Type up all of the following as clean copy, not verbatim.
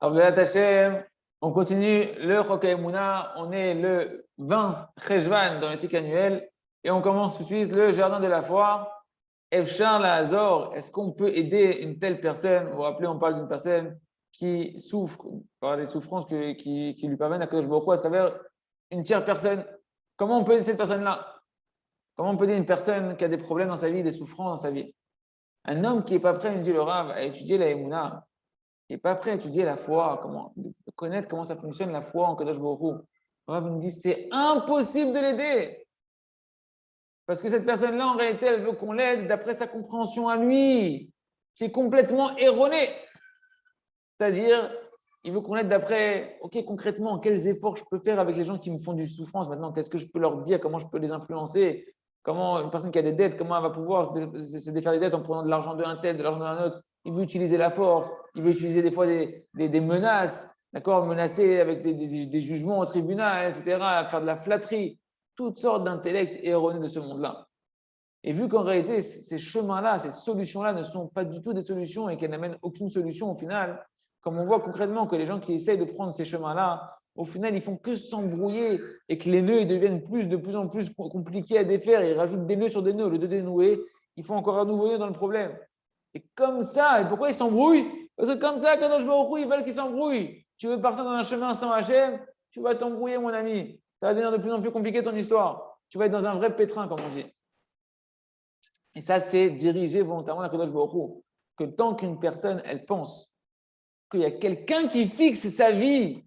Alors, Béat Hashem, on continue le Chok HaEmuna. On est le 20 Cheshvan dans le cycle annuel et on commence tout de suite le jardin de la foi. Efshar la Hazor, est-ce qu'on peut aider une telle personne? Vous vous rappelez, on parle d'une personne qui souffre par des souffrances qui lui parviennent à Kadosh Baruch Hu à travers une tierce personne. Comment on peut aider cette personne-là? Comment on peut aider une personne qui a des problèmes dans sa vie, des souffrances dans sa vie? Un homme qui n'est pas prêt, il me dit le Rav, à étudier la Emouna, il n'est pas prêt à étudier la foi, de connaître comment ça fonctionne la foi en Kadosh Baruch Hu. Le Rav me dit c'est impossible de l'aider. Parce que cette personne-là, en réalité, elle veut qu'on l'aide d'après sa compréhension à lui, qui est complètement erronée. C'est-à-dire, il veut qu'on l'aide d'après, OK, concrètement, quels efforts je peux faire avec les gens qui me font du souffrance maintenant? Qu'est-ce que je peux leur dire? Comment je peux les influencer? Comment une personne qui a des dettes, comment elle va pouvoir se défaire des dettes en prenant de l'argent d'un tel, de l'argent d'un autre? Il veut utiliser la force, il veut utiliser des fois des menaces, d'accord? Menacer avec des jugements au tribunal, etc., faire de la flatterie, toutes sortes d'intellects erronés de ce monde-là. Et vu qu'en réalité, ces chemins-là, ces solutions-là ne sont pas du tout des solutions et qu'elles n'amènent aucune solution au final, comme on voit concrètement que les gens qui essayent de prendre ces chemins-là, au final, ils font que s'embrouiller et que les nœuds ils deviennent de plus en plus compliqués à défaire. Ils rajoutent des nœuds sur des nœuds. Au lieu de dénouer, ils font encore un nouveau nœud dans le problème. Et comme ça, et pourquoi ils s'embrouillent? Parce que comme ça, Kadosh Baruch Hu, ils veulent qu'ils s'embrouillent. Tu veux partir dans un chemin sans Hachem, tu vas t'embrouiller, mon ami. Ça va devenir de plus en plus compliqué ton histoire. Tu vas être dans un vrai pétrin, comme on dit. Et ça, c'est diriger volontairement la Kadosh Baruch Hu. Que tant qu'une personne, elle pense qu'il y a quelqu'un qui fixe sa vie,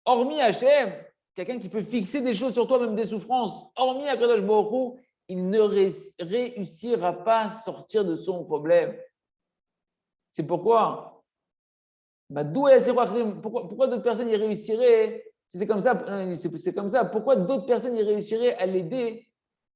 hormis Hachem, quelqu'un qui peut fixer des choses sur toi, même des souffrances, hormis Kadosh Baruch Hu, il ne réussira pas à sortir de son problème. C'est pourquoi, pourquoi d'autres personnes y réussiraient? Si c'est comme ça, c'est comme ça. Pourquoi d'autres personnes y réussiraient à l'aider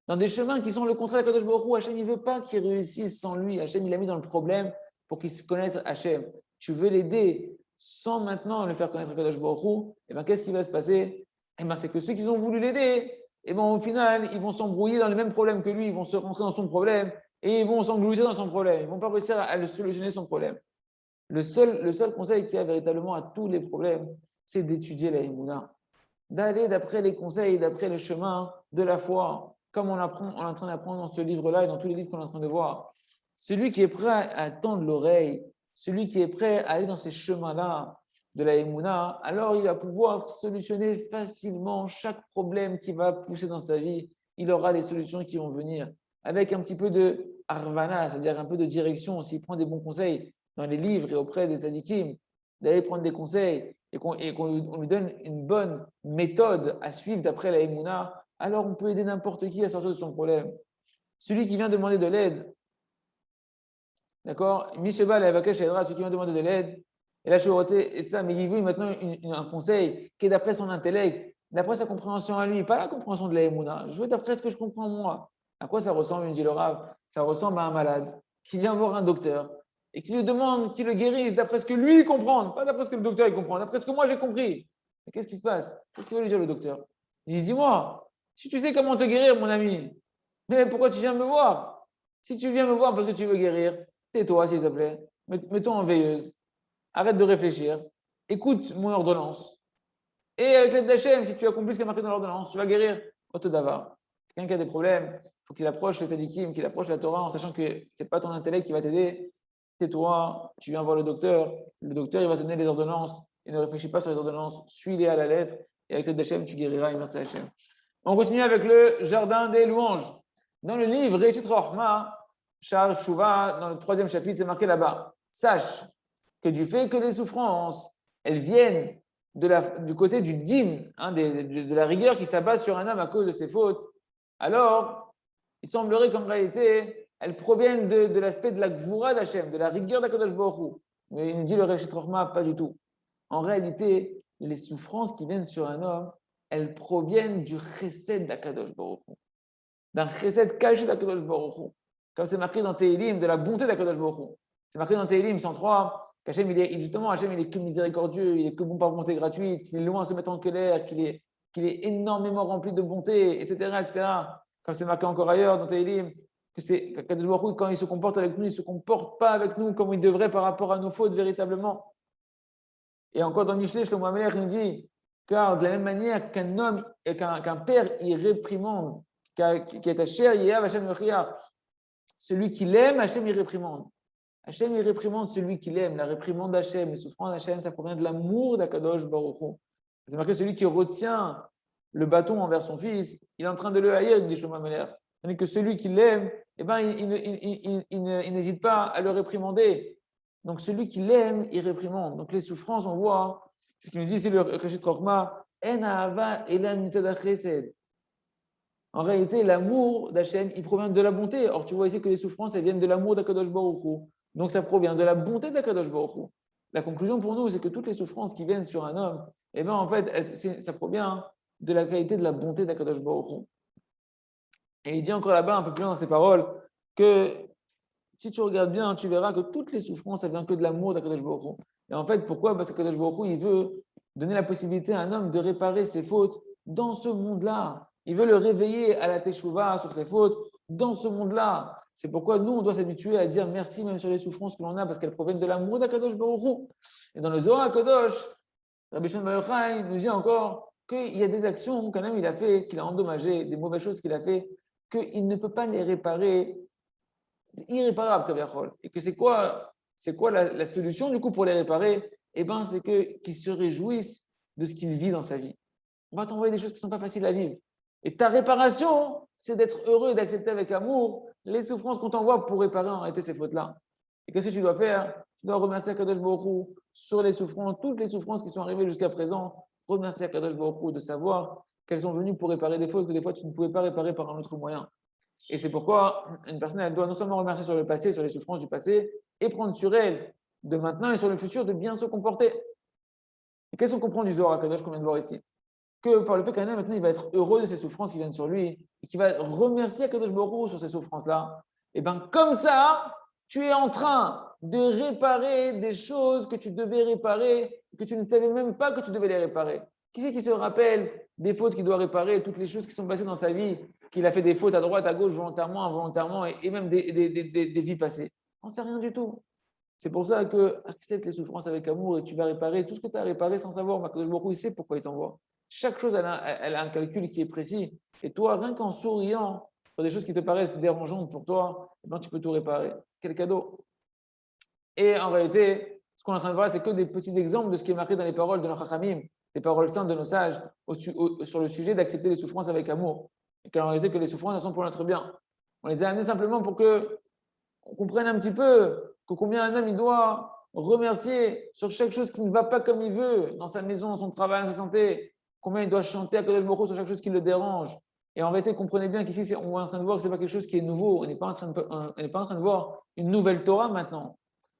dans des chemins qui sont le contraire de Kadosh Baruch Hu? Hachem, il ne veut pas qu'il réussisse sans lui. Hachem, il l'a mis dans le problème pour qu'il se connaisse Hachem. Tu veux l'aider sans maintenant le faire connaître Kadosh Baruch Hu, et bien qu'est-ce qui va se passer? Eh bien, c'est que ceux qui ont voulu l'aider, et ben, au final, ils vont s'embrouiller dans les mêmes problèmes que lui, ils vont se rentrer dans son problème et ils vont s'engloutir dans son problème. Ils ne vont pas réussir à le solutionner son problème. Le seul conseil qu'il y a véritablement à tous les problèmes, c'est d'étudier la Emouna, d'aller d'après les conseils, d'après le chemin de la foi, comme on est en train d'apprendre dans ce livre-là et dans tous les livres qu'on est en train de voir. Celui qui est prêt à tendre l'oreille, celui qui est prêt à aller dans ces chemins-là de la Emouna, alors il va pouvoir solutionner facilement chaque problème qui va pousser dans sa vie. Il aura des solutions qui vont venir avec un petit peu de arvana, c'est-à-dire un peu de direction. S'il prend des bons conseils dans les livres et auprès des tzadikim, d'aller prendre des conseils et qu'on lui donne une bonne méthode à suivre d'après la Emouna, alors on peut aider n'importe qui à sortir de son problème. Celui qui vient demander de l'aide, d'accord? Misheba Lavakesh aidera celui qui vient demander de l'aide. Et là, je suis et ça, mais il veut maintenant un conseil qui est d'après son intellect, d'après sa compréhension à lui, pas la compréhension de la Emouna. Je veux d'après ce que je comprends moi. À quoi ça ressemble, une dit le Rav? Ça ressemble à un malade qui vient voir un docteur et qui lui demande qu'il le guérisse d'après ce que lui comprend, pas d'après ce que le docteur il comprend, d'après ce que moi j'ai compris. Mais qu'est-ce qui se passe? Qu'est-ce qu'il veut lui dire le docteur? Il dit, dis-moi, si tu sais comment te guérir, mon ami, mais pourquoi tu viens me voir? Si tu viens me voir parce que tu veux guérir, tais-toi, s'il te plaît. Mets-toi en veilleuse. Arrête de réfléchir. Écoute mon ordonnance. Et avec l'aide d'Hachem, si tu accomplis ce qui est marqué dans l'ordonnance, tu vas guérir. Otodava. Quelqu'un qui a des problèmes, il faut qu'il approche les tzadikim, qu'il approche la Torah en sachant que ce n'est pas ton intellect qui va t'aider. Tais-toi, tu viens voir le docteur. Le docteur, il va te donner les ordonnances. Il ne réfléchit pas sur les ordonnances. Suis-les à la lettre. Et avec l'aide d'Hachem, tu guériras. Et merci Hachem. On continue avec le jardin des louanges. Dans le livre Réchit Rochma, Shar Tshuva, dans le 3e chapitre, c'est marqué là-bas. Sache que du fait que les souffrances, elles viennent du côté du din, de la rigueur qui s'abat sur un homme à cause de ses fautes, alors il semblerait qu'en réalité, elles proviennent de l'aspect de la gvura d'Hachem, de la rigueur d'Akadosh Baruch Hu. Mais il nous dit le Réchit Rochma, pas du tout. En réalité, les souffrances qui viennent sur un homme, elles proviennent du chesed d'Akadosh Baruch Hu, d'un chesed caché d'Akadosh Baruch Hu. Comme c'est marqué dans Tehilim, de la bonté d'Akadosh Baruch Hu. C'est marqué dans Tehilim 103 qu'Hachem, justement, Hachem, il est que miséricordieux, il est que bon par bonté gratuite, qu'il est loin de se mettre en colère, qu'il est énormément rempli de bonté, etc., etc. Comme c'est marqué encore ailleurs dans Tehilim, qu'Akadosh Baruch Hu, quand il se comporte avec nous, il ne se comporte pas avec nous comme il devrait par rapport à nos fautes véritablement. Et encore dans Michelet, Shlomo Amelech nous dit, car de la même manière qu'un homme, qu'un père, il réprimande, qui est Asher, Yehav, Hashem Yochia, celui qui l'aime, Hashem, il réprimande. Hashem, il réprimande celui qui l'aime. La réprimande d'Hachem, les souffrances d'Hachem, ça provient de l'amour d'Akadosh Baruch Hu. C'est marqué celui qui retient le bâton envers son fils, il est en train de le haïr, dit Shlomo Amelech. Tandis que celui qui l'aime, eh ben, il n'hésite pas à le réprimander. Donc celui qui l'aime, il réprimande. Donc les souffrances, on voit, c'est ce qu'il nous dit ici le Reshit Chochma, En ahava elam mitzad hachesed. En réalité, l'amour d'Hachem, il provient de la bonté. Or, tu vois ici que les souffrances, elles viennent de l'amour d'Akadosh Baruch Hu. Donc, ça provient de la bonté d'Akadosh Baruch Hu. La conclusion pour nous, c'est que toutes les souffrances qui viennent sur un homme, eh bien, en fait, ça provient de la qualité de la bonté d'Akadosh Baruch Hu. Et il dit encore là-bas, un peu plus loin dans ses paroles, que si tu regardes bien, tu verras que toutes les souffrances, elles viennent que de l'amour d'Akadosh Baruch Hu. Et en fait, pourquoi? Parce qu'Akadosh Baruch Hu, il veut donner la possibilité à un homme de réparer ses fautes dans ce monde-là. Il veut le réveiller à la teshuva sur ses fautes dans ce monde-là. C'est pourquoi nous, on doit s'habituer à dire merci même sur les souffrances que l'on a parce qu'elles proviennent de l'amour d'Akadosh Baruch Hu. Et dans le Zohar HaKadosh, Rabbi Shimon Bar Yochai nous dit encore qu'il y a des actions qu'un homme il a fait, qu'il a endommagées, des mauvaises choses qu'il a fait, qu'il ne peut pas les réparer. C'est irréparable, Kaviachol. Et que c'est quoi la solution du coup pour les réparer? Eh bien, c'est qu'ils se réjouissent de ce qu'il vit dans sa vie. On va t'envoyer des choses qui ne sont pas faciles à vivre. Et ta réparation, c'est d'être heureux, d'accepter avec amour les souffrances qu'on t'envoie pour réparer en réalité ces fautes-là. Et qu'est-ce que tu dois faire? Tu dois remercier Akadosh Baruch Hu sur les souffrances, toutes les souffrances qui sont arrivées jusqu'à présent. Remercier Akadosh Baruch Hu de savoir qu'elles sont venues pour réparer des fautes que des fois tu ne pouvais pas réparer par un autre moyen. Et c'est pourquoi une personne elle doit non seulement remercier sur le passé, sur les souffrances du passé, et prendre sur elle de maintenant et sur le futur de bien se comporter. Et qu'est-ce qu'on comprend du Zohar HaKadosh qu'on vient de voir ici? Que par le fait qu'un homme maintenant il va être heureux de ces souffrances qui viennent sur lui et qu'il va remercier Akadosh Baruch Hu sur ces souffrances-là, et bien comme ça, tu es en train de réparer des choses que tu devais réparer, que tu ne savais même pas que tu devais les réparer. Qui c'est qui se rappelle des fautes qu'il doit réparer, toutes les choses qui sont passées dans sa vie, qu'il a fait des fautes à droite, à gauche, volontairement, involontairement, et même des vies passées? On ne sait rien du tout. C'est pour ça que accepte les souffrances avec amour et tu vas réparer tout ce que tu as réparé sans savoir. Akadosh Baruch Hu, il sait pourquoi il t'envoie. Chaque chose, elle a un calcul qui est précis. Et toi, rien qu'en souriant sur des choses qui te paraissent dérangeantes pour toi, eh ben, tu peux tout réparer. Quel cadeau! Et en réalité, ce qu'on est en train de voir, c'est que des petits exemples de ce qui est marqué dans les paroles de nos Chachamim, les paroles saintes de nos sages, sur le sujet d'accepter les souffrances avec amour. Et qu'en réalité, que les souffrances, elles sont pour notre bien. On les a amenées simplement pour qu'on comprenne un petit peu que combien un homme il doit remercier sur chaque chose qui ne va pas comme il veut, dans sa maison, dans son travail, dans sa santé. Combien il doit chanter à Kadosh Baruch Hu sur chaque chose qui le dérange. Et en réalité, comprenez bien qu'ici, on est en train de voir que ce n'est pas quelque chose qui est nouveau. On n'est pas en train de voir une nouvelle Torah maintenant.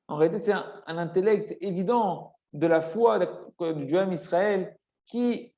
En réalité, c'est un intellect évident de la foi du Dieu Israël qui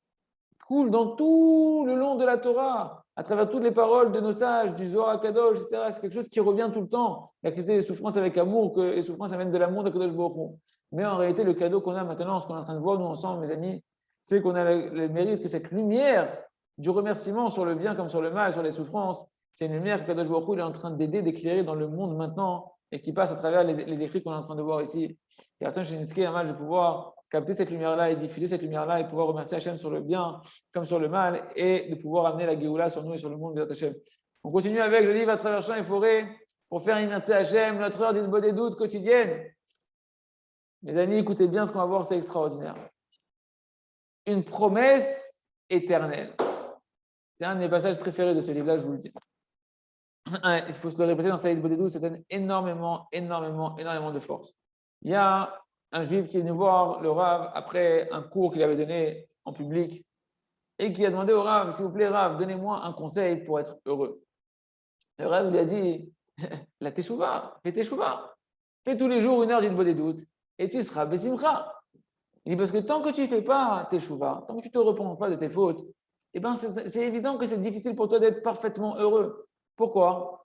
coule dans tout le long de la Torah, à travers toutes les paroles de nos sages, du Zohar HaKadosh, etc. C'est quelque chose qui revient tout le temps, d'accepter les souffrances avec amour, que les souffrances amènent de l'amour de Kadosh Baruch Hu. Mais en réalité, le cadeau qu'on a maintenant, ce qu'on est en train de voir, nous ensemble, mes amis, c'est qu'on a le mérite que cette lumière du remerciement sur le bien comme sur le mal, sur les souffrances, c'est une lumière que Kadosh Baruch Hu est en train d'aider, d'éclairer dans le monde maintenant et qui passe à travers les écrits qu'on est en train de voir ici. Et Ratzon Shenitzke, un mal de pouvoir capter cette lumière-là et diffuser cette lumière-là et pouvoir remercier Hachem sur le bien comme sur le mal et de pouvoir amener la Géoula sur nous et sur le monde de Hachem. On continue avec le livre à travers champs et forêts pour faire imiter Hachem, notre heure d'Inbo des doutes quotidienne. Mes amis, écoutez bien ce qu'on va voir, c'est extraordinaire. Une promesse éternelle. C'est un de mes passages préférés de ce livre-là, je vous le dis. Il faut se le répéter dans Saïd Bodedou, ça donne énormément de force. Il y a un juif qui est venu voir le Rav après un cours qu'il avait donné en public et qui a demandé au Rav, s'il vous plaît Rav, donnez-moi un conseil pour être heureux. Le Rav lui a dit, la teshuva, fais teshuva. Fais tous les jours une heure d'Inbo des doutes et tu seras besimcha. Il dit, parce que tant que tu ne fais pas teshuva, tant que tu ne te repens pas de tes fautes, eh ben c'est évident que c'est difficile pour toi d'être parfaitement heureux. Pourquoi?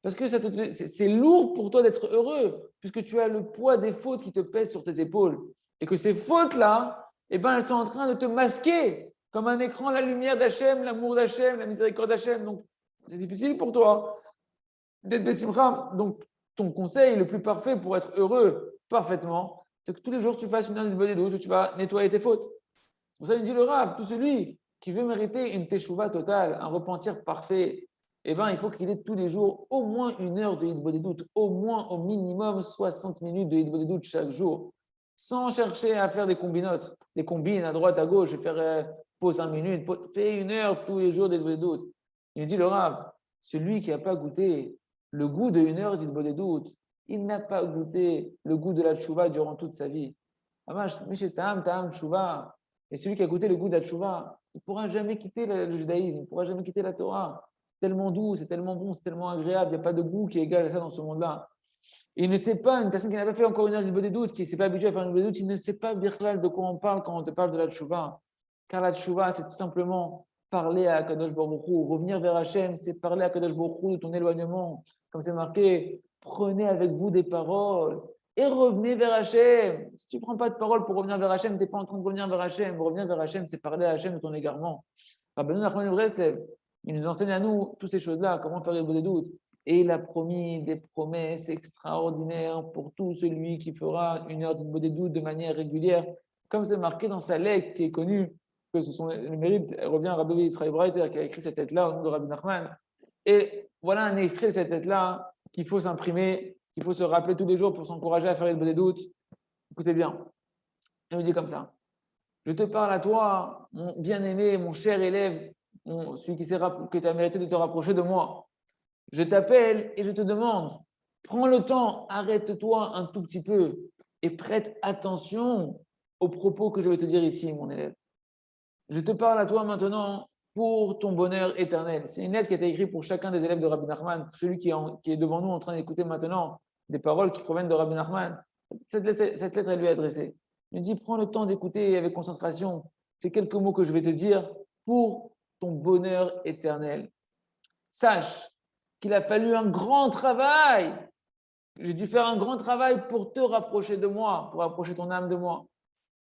Parce que c'est lourd pour toi d'être heureux, puisque tu as le poids des fautes qui te pèsent sur tes épaules. Et que ces fautes-là, eh ben, elles sont en train de te masquer comme un écran la lumière d'Hachem, l'amour d'Hachem, la miséricorde d'Hachem. Donc, c'est difficile pour toi d'être Bessimcha. Donc, ton conseil le plus parfait pour être heureux parfaitement, c'est que tous les jours tu fasses une heure d'Hidbodedut doute où tu vas nettoyer tes fautes. C'est pour ça qu'il dit le Rav, tout celui qui veut mériter une teshuva totale, un repentir parfait, eh ben, il faut qu'il ait tous les jours au moins une heure de Hidbodedut, au moins au minimum 60 minutes de Hidbodedut chaque jour, sans chercher à faire des combinotes, des combines à droite, à gauche, et faire pause 5 minutes, fais une heure tous les jours d'Hidbodedut. Il dit le Rav, celui qui n'a pas goûté le goût de une heure d'Hidbodedut, il n'a pas goûté le goût de la tchouva durant toute sa vie. Et celui qui a goûté le goût de la tchouva, il ne pourra jamais quitter le judaïsme, il ne pourra jamais quitter la Torah. C'est tellement doux, c'est tellement bon, c'est tellement agréable, il n'y a pas de goût qui est égal à ça dans ce monde-là. Et il ne sait pas, une personne qui n'a pas fait encore une heure d'Hidbodedut, qui ne s'est pas habituée à faire une d'Hidbodedut, il ne sait pas birklal de quoi on parle quand on te parle de la tchouva. Car la tchouva, c'est tout simplement parler à Kadosh Baruch Hu, revenir vers Hachem, c'est parler à Kadosh Baruch Hu de ton éloignement. Comme c'est marqué, prenez avec vous des paroles et revenez vers Hachem. Si tu ne prends pas de paroles pour revenir vers Hachem, tu n'es pas en train de revenir vers Hachem. Revenir vers Hachem, c'est parler à Hachem de ton égarement. Rabbeinu Nachman de Breslev, il nous enseigne à nous toutes ces choses-là, comment faire les doutes. Et il a promis des promesses extraordinaires pour tout celui qui fera une heure d'Hidbodedut de manière régulière, comme c'est marqué dans sa lettre qui est connue, que ce sont le mérite, revient à Rabbi Israël Breiter qui a écrit cette lettre-là au nom de Rabbi Nachman. Et voilà un extrait de cette lettre-là qu'il faut s'imprimer, qu'il faut se rappeler tous les jours pour s'encourager à faire Hidbodedut. Écoutez bien, il nous dit comme ça. Je te parle à toi, mon bien-aimé, mon cher élève, celui que tu as mérité de te rapprocher de moi. Je t'appelle et je te demande, prends le temps, arrête-toi un tout petit peu et prête attention aux propos que je vais te dire ici, mon élève. Je te parle à toi maintenant pour ton bonheur éternel. C'est une lettre qui a été écrite pour chacun des élèves de Rabbi Nachman, celui qui est devant nous en train d'écouter maintenant des paroles qui proviennent de Rabbi Nachman. Cette lettre, elle lui est adressée. Il dit, prends le temps d'écouter avec concentration ces quelques mots que je vais te dire pour ton bonheur éternel. Sache qu'il a fallu un grand travail. J'ai dû faire un grand travail pour te rapprocher de moi, pour rapprocher ton âme de moi.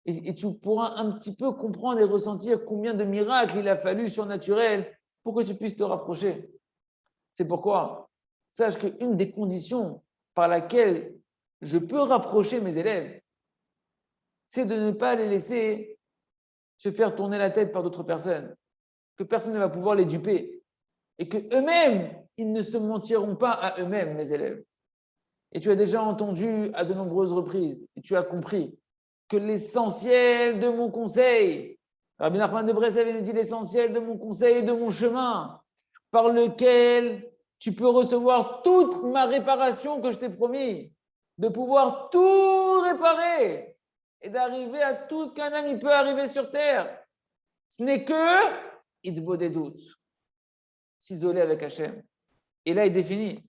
Et tu pourras un petit peu comprendre et ressentir combien de miracles il a fallu surnaturels pour que tu puisses te rapprocher. C'est pourquoi, sache qu'une des conditions par laquelle je peux rapprocher mes élèves, c'est de ne pas les laisser se faire tourner la tête par d'autres personnes, que personne ne va pouvoir les duper, et qu'eux-mêmes, ils ne se mentiront pas à eux-mêmes, mes élèves. Et tu as déjà entendu à de nombreuses reprises, et tu as compris que l'essentiel de mon conseil, Rabbi Nachman de Breslev nous dit l'essentiel de mon conseil et de mon chemin, par lequel tu peux recevoir toute ma réparation que je t'ai promis, de pouvoir tout réparer et d'arriver à tout ce qu'un homme peut arriver sur terre. Ce n'est que Hidbodedut, s'isoler avec Hachem. Et là, il définit,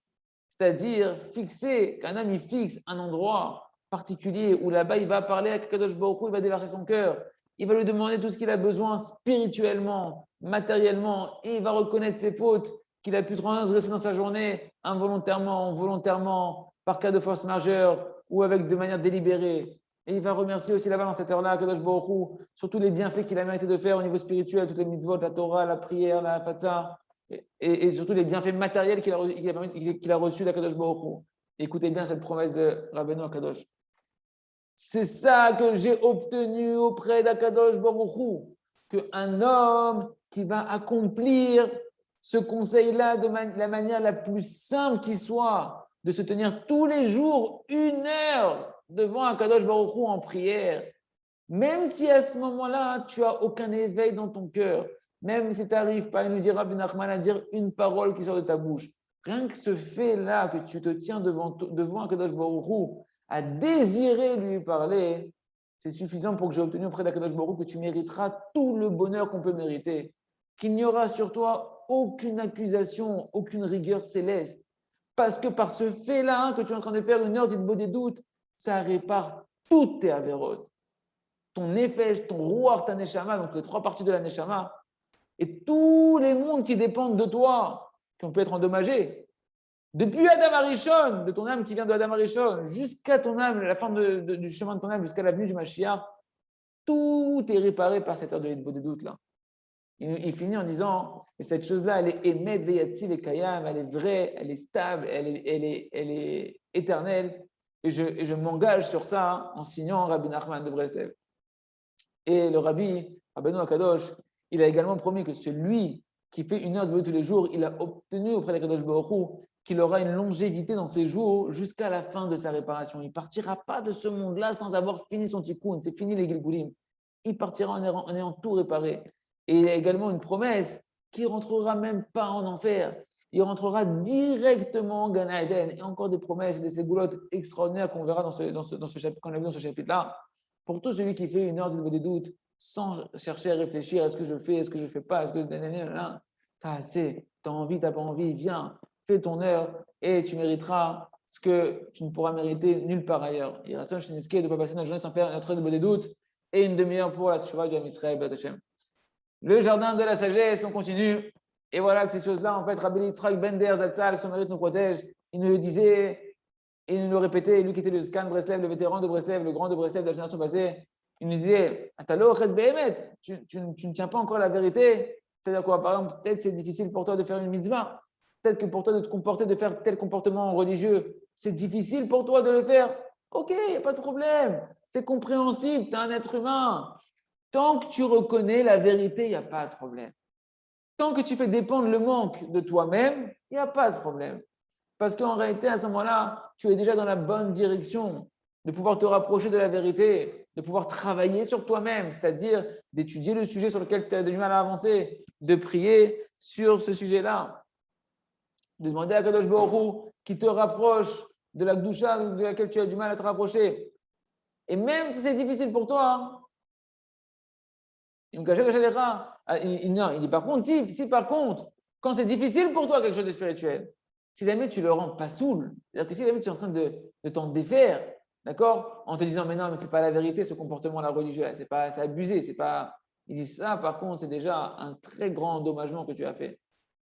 c'est-à-dire fixer, qu'un homme il fixe un endroit particulier où là-bas, il va parler avec Kadosh Baruch Hu, il va déverser son cœur, il va lui demander tout ce qu'il a besoin spirituellement, matériellement, et il va reconnaître ses fautes qu'il a pu transgresser dans sa journée, involontairement, volontairement, par cas de force majeure ou de manière délibérée. Et il va remercier aussi là-bas dans cette heure-là Kadosh Baruch Hu sur tous les bienfaits qu'il a mérité de faire au niveau spirituel, toutes les mitzvot, la Torah, la prière, la fatsa, et surtout les bienfaits matériels qu'il a reçus d'Akadosh Baruch Hu. Écoutez bien cette promesse de Rabbeinu Akadosh. C'est ça que j'ai obtenu auprès d'Akadosh Baruch Hu, qu'un homme qui va accomplir ce conseil-là de la manière la plus simple qui soit, de se tenir tous les jours 1 heure devant Akadosh Baruch Hu en prière, même si à ce moment-là, tu n'as aucun éveil dans ton cœur, même si tu n'arrives pas, il nous dira Rabbi Nachman, à dire une parole qui sort de ta bouche, rien que ce fait-là, que tu te tiens devant Akadosh Baruch Hu, à désirer lui parler, c'est suffisant pour que j'ai obtenu auprès d'Akadosh Baruch Hu que tu mériteras tout le bonheur qu'on peut mériter, qu'il n'y aura sur toi aucune accusation, aucune rigueur céleste, parce que par ce fait-là que tu es en train de faire 1 heure d'Hidbodedut, ça répare toutes tes avérotes, ton nefesh, ton ruach, ta neshama, donc les 3 parties de la neshama, et tous les mondes qui dépendent de toi, qui ont pu être endommagés. Depuis Adam Arishon, de ton âme qui vient de Adam Arishon, jusqu'à ton âme, la fin du chemin de ton âme, jusqu'à la venue du Mashiach, tout est réparé par cette heure de Hidbodedut là. Il finit en disant, et cette chose-là, elle est émet, veyativ et kayam, elle est vraie, elle est stable, elle est éternelle. je m'engage sur ça en signant Rabbi Nachman de Breslev. Et le Rabbi, Rabbeinu Akadosh, il a également promis que celui qui fait 1 heure de tous les jours, il a obtenu auprès de Kadosh Baruch Hu qu'il aura une longévité dans ses jours jusqu'à la fin de sa réparation. Il ne partira pas de ce monde-là sans avoir fini son tikkun. C'est fini les Gilgulim. Il partira en ayant tout réparé. Et il a également une promesse qu'il ne rentrera même pas en enfer. Il rentrera directement en Gan Eden. Et encore des promesses, des ségoulottes extraordinaires qu'on verra dans ce chapitre, qu'on a vu dans ce chapitre-là. Pour tout celui qui fait 1 heure de doute, sans chercher à réfléchir, est-ce que je fais, est-ce que je ne fais pas, est-ce que tu as assez, tu as envie, tu n'as pas envie, viens, fais ton heure et tu mériteras ce que tu ne pourras mériter nulle part ailleurs. Il reste un chénisqué de ne pas passer notre journée sans faire notre heure de doute et une demi-heure pour la tchouva du Ham Israël, B'at Hashem. Le jardin de la sagesse, on continue. Et voilà que ces choses-là, en fait, Rabbi Yitzhak Bender Zatzal, que son mérite nous protège, il nous le disait, il nous le répétait, lui qui était le scan Breslev, le vétéran de Breslev, le grand de Breslev de la génération passée, il nous disait, Atalo Ches Behemet, tu ne tiens pas encore la vérité. C'est-à-dire quoi? Par exemple, peut-être c'est difficile pour toi de faire une mitzvah. Peut-être que pour toi de te comporter, de faire tel comportement religieux, c'est difficile pour toi de le faire. Ok, il n'y a pas de problème. C'est compréhensible, tu es un être humain. Tant que tu reconnais la vérité, il n'y a pas de problème. Tant que tu fais dépendre le manque de toi-même, il n'y a pas de problème. Parce qu'en réalité, à ce moment-là, tu es déjà dans la bonne direction de pouvoir te rapprocher de la vérité, de pouvoir travailler sur toi-même, c'est-à-dire d'étudier le sujet sur lequel tu as du mal à avancer, de prier sur ce sujet-là, de demander à Kadosh Baruch Hu qui te rapproche de la Gdusha de laquelle tu as du mal à te rapprocher. Et même si c'est difficile pour toi, il dit par contre, si par contre, quand c'est difficile pour toi quelque chose de spirituel, si jamais tu le rends pas saoul, c'est-à-dire que si jamais tu es en train de t'en défaire, d'accord, en te disant mais non, mais c'est pas la vérité ce comportement-là religieux, c'est abusé, c'est pas. Il dit ça par contre, c'est déjà un très grand endommagement que tu as fait.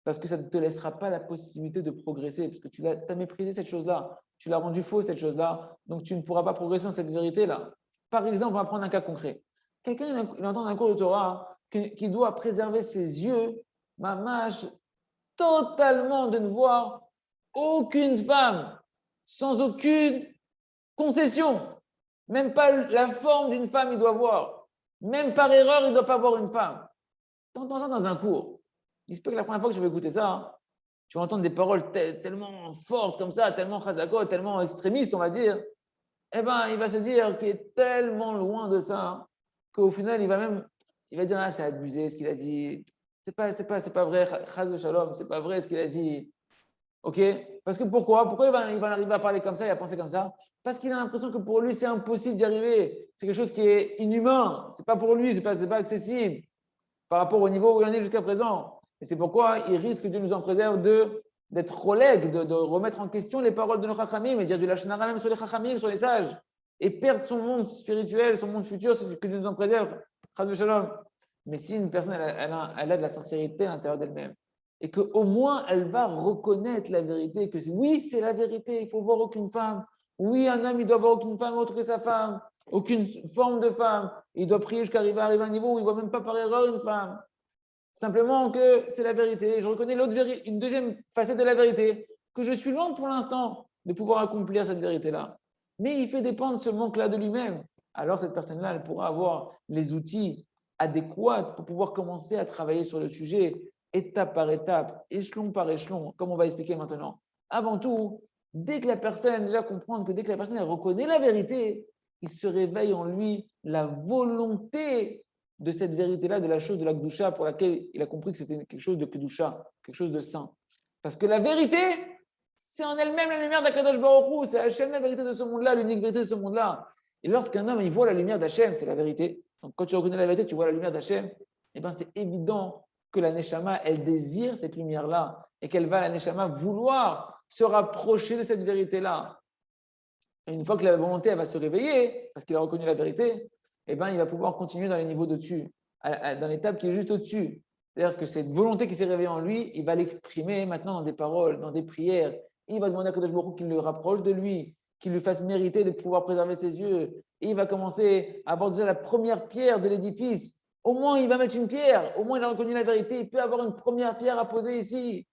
Parce que ça ne te laissera pas la possibilité de progresser, parce que tu as méprisé cette chose-là, tu l'as rendue fausse cette chose-là, donc tu ne pourras pas progresser dans cette vérité-là. Par exemple, on va prendre un cas concret. Quelqu'un, il entend un cours de Torah qui doit préserver ses yeux, mamash, totalement de ne voir aucune femme, sans aucune concession. Même pas la forme d'une femme, il doit voir. Même par erreur, il ne doit pas voir une femme. Tu entends ça dans un cours. Il se peut que la première fois que je vais écouter ça, tu vas entendre des paroles tellement fortes comme ça, tellement chazakot, tellement extrémistes, on va dire. Eh bien, il va se dire qu'il est tellement loin de ça qu'au final, il va dire ah, c'est abusé ce qu'il a dit. C'est pas vrai, chaz de shalom, c'est pas vrai ce qu'il a dit. Ok? Parce que pourquoi il va arriver à parler comme ça et à penser comme ça? Parce qu'il a l'impression que pour lui, c'est impossible d'y arriver. C'est quelque chose qui est inhumain. C'est pas pour lui, c'est pas accessible par rapport au niveau où il en est jusqu'à présent. Et c'est pourquoi il risque, Dieu nous en préserve, d'être relègue, de remettre en question les paroles de nos chachamim et dire du lashon hara même sur les chachamim, sur les sages, et perdre son monde spirituel, son monde futur, c'est que Dieu nous en préserve. Chas v'shalom. Mais si une personne elle a de la sincérité à l'intérieur d'elle-même, et qu'au moins elle va reconnaître la vérité, que oui, c'est la vérité, il ne faut voir aucune femme. Oui, un homme, il doit voir aucune femme autre que sa femme, aucune forme de femme. Il doit prier jusqu'à arriver à un niveau où il ne voit même pas par erreur une femme. Simplement que c'est la vérité. Je reconnais une deuxième facette de la vérité, que je suis loin pour l'instant de pouvoir accomplir cette vérité-là. Mais il fait dépendre ce manque-là de lui-même. Alors cette personne-là, elle pourra avoir les outils adéquats pour pouvoir commencer à travailler sur le sujet étape par étape, échelon par échelon, comme on va expliquer maintenant. Avant tout, dès que la personne, déjà comprendre que dès que la personne elle reconnaît la vérité, il se réveille en lui la volonté de cette vérité-là, de la chose de la Gdusha pour laquelle il a compris que c'était quelque chose de Kedusha, quelque chose de saint. Parce que la vérité, c'est en elle-même la lumière d'Akadosh Baruch Hu, c'est Hachem la vérité de ce monde-là, l'unique vérité de ce monde-là. Et lorsqu'un homme il voit la lumière d'Hachem, c'est la vérité. Donc quand tu reconnais la vérité, tu vois la lumière d'Hachem, eh bien c'est évident que la Neshama, elle désire cette lumière-là et qu'elle va, la Neshama, vouloir se rapprocher de cette vérité-là. Et une fois que la volonté elle va se réveiller, parce qu'il a reconnu la vérité, eh ben, il va pouvoir continuer dans les niveaux d'au-dessus, dans l'étape qui est juste au-dessus. C'est-à-dire que cette volonté qui s'est réveillée en lui, il va l'exprimer maintenant dans des paroles, dans des prières. Et il va demander à Kadosh Baruch Hu qu'il le rapproche de lui, qu'il lui fasse mériter de pouvoir préserver ses yeux. Et il va commencer à avoir déjà la première pierre de l'édifice. Au moins, il va mettre une pierre. Au moins, il a reconnu la vérité. Il peut avoir une première pierre à poser ici.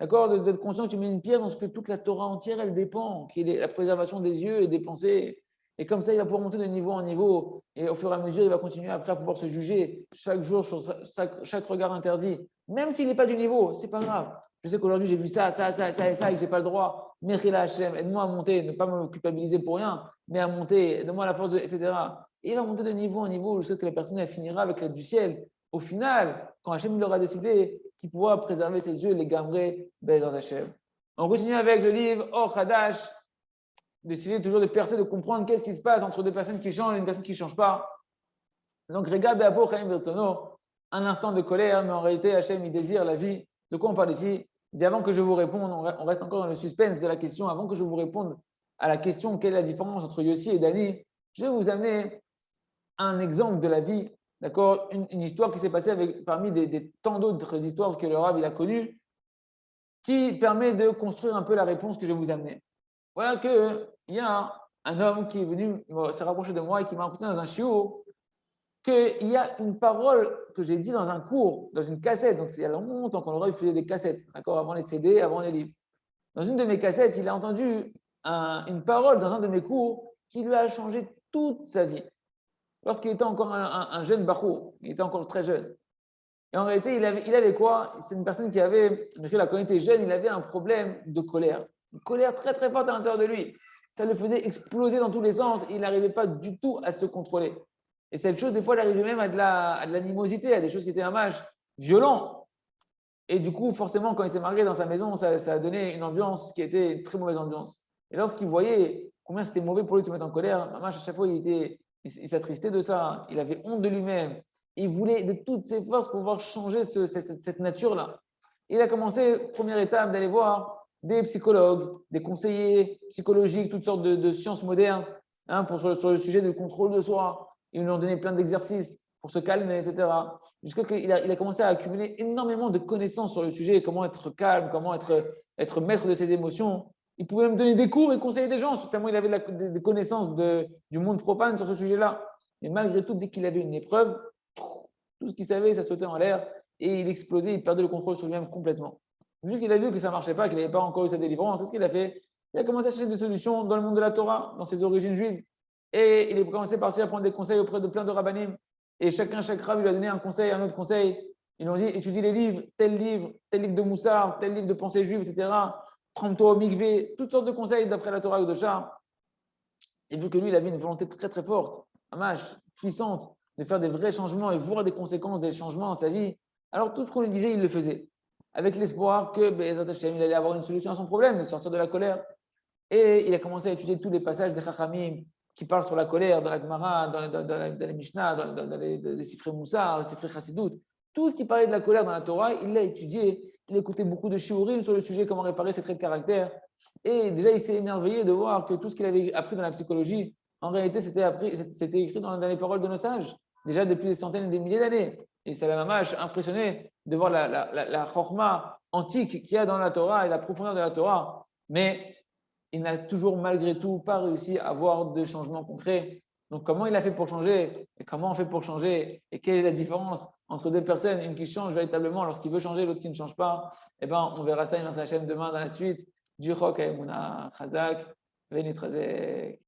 D'accord, d'être conscient que tu mets une pierre dans ce que toute la Torah entière, elle dépend, qui est la préservation des yeux et des pensées. Et comme ça, il va pouvoir monter de niveau en niveau. Et au fur et à mesure, il va continuer après à pouvoir se juger chaque jour sur chaque regard interdit. Même s'il n'est pas du niveau, c'est pas grave. Je sais qu'aujourd'hui, j'ai vu ça et ça, et que je n'ai pas le droit. Mechila Hashem, aide-moi à monter, ne pas me culpabiliser pour rien, mais à monter, aide-moi à la force, etc. Et il va monter de niveau en niveau jusqu'à ce que la personne elle finira avec l'aide du ciel. Au final, quand Hachem il aura décidé qu'il pourra préserver ses yeux, les gamrer, Bezrat Hashem. On continue avec le livre Or Hadash, d'essayer toujours de percer, de comprendre qu'est-ce qui se passe entre deux personnes qui changent et une personne qui ne change pas. Donc, Rega Be'abo Chaim Bertsono, un instant de colère, mais en réalité, Hachem, il désire la vie. De quoi on parle ici? Il dit avant que je vous réponde, on reste encore dans le suspense de la question, avant que je vous réponde à la question quelle est la différence entre Yossi et Dani, je vais vous amener un exemple de la vie, d'accord, une histoire qui s'est passée parmi tant d'autres histoires que le Rav il a connues, qui permet de construire un peu la réponse que je vais vous amener. Voilà qu'il y a un homme qui est venu se rapprocher de moi et qui m'a raconté dans un chiot qu'il y a une parole que j'ai dit dans un cours, dans une cassette, donc c'est il y a longtemps qu'on aurait faisait des cassettes, d'accord, avant les CD, avant les livres. Dans une de mes cassettes, il a entendu une parole dans un de mes cours qui lui a changé toute sa vie. Lorsqu'il était encore un jeune bachou, il était encore très jeune. Et en réalité, il avait quoi? C'est une personne qui avait, quand il était jeune, il avait un problème de colère. Une colère très très forte à l'intérieur de lui. Ça le faisait exploser dans tous les sens et il n'arrivait pas du tout à se contrôler. Et cette chose, des fois, elle arrivait même à de l'animosité, à des choses qui étaient un match violent. Et du coup, forcément, quand il s'est marié dans sa maison, ça a donné une ambiance qui était une très mauvaise ambiance. Et lorsqu'il voyait combien c'était mauvais pour lui de se mettre en colère, à chaque fois, il s'attristait de ça. Il avait honte de lui-même. Il voulait de toutes ses forces pouvoir changer cette nature-là. Il a commencé, première étape, d'aller voir des psychologues, des conseillers psychologiques, toutes sortes de sciences modernes sur le sujet du contrôle de soi. Ils lui ont donné plein d'exercices pour se calmer, etc. Jusqu'à qu'il a commencé à accumuler énormément de connaissances sur le sujet, comment être calme, comment être maître de ses émotions. Il pouvait même donner des cours et conseiller des gens, tellement il avait des connaissances du monde profane sur ce sujet-là. Mais malgré tout, dès qu'il avait une épreuve, tout ce qu'il savait, ça sautait en l'air et il explosait, il perdait le contrôle sur lui-même complètement. Vu qu'il a vu que ça ne marchait pas, qu'il n'avait pas encore eu sa délivrance, qu'est-ce qu'il a fait? Il a commencé à chercher des solutions dans le monde de la Torah, dans ses origines juives. Et il a commencé à partir à prendre des conseils auprès de plein de rabbanim. Et chaque rab lui a donné un conseil, un autre conseil. Ils lui ont dit étudie les livres, tel livre de Moussard, tel livre de pensée juive, etc. Trompe-toi au mikvé, toutes sortes de conseils d'après la Torah ou de Char. Et vu que lui, il avait une volonté très très forte, puissante, de faire des vrais changements et voir des conséquences des changements dans sa vie, alors tout ce qu'on lui disait, il le faisait. Avec l'espoir que il allait avoir une solution à son problème, de sortir de la colère. Et il a commencé à étudier tous les passages des Chachamim qui parlent sur la colère, dans la Gemara, dans les Mishnah, dans les Sifrei Moussar, les Sifrei Chassidut. Tout ce qui parlait de la colère dans la Torah, il l'a étudié. Il a écouté beaucoup de shiurim sur le sujet, comment réparer ses traits de caractère. Et déjà, il s'est émerveillé de voir que tout ce qu'il avait appris dans la psychologie, en réalité, c'était écrit dans les paroles de nos sages, déjà depuis des centaines et des milliers d'années. Et ça l'a mamash impressionné de voir la chorma antique qu'il y a dans la Torah et la profondeur de la Torah. Mais il n'a toujours, malgré tout, pas réussi à avoir de changements concrets. Donc, comment il a fait pour changer? Et comment on fait pour changer? Et quelle est la différence entre deux personnes, une qui change véritablement lorsqu'il veut changer, l'autre qui ne change pas? Eh bien, on verra ça, il demain dans la suite du Chok Mouna Chazak, Venitrazek.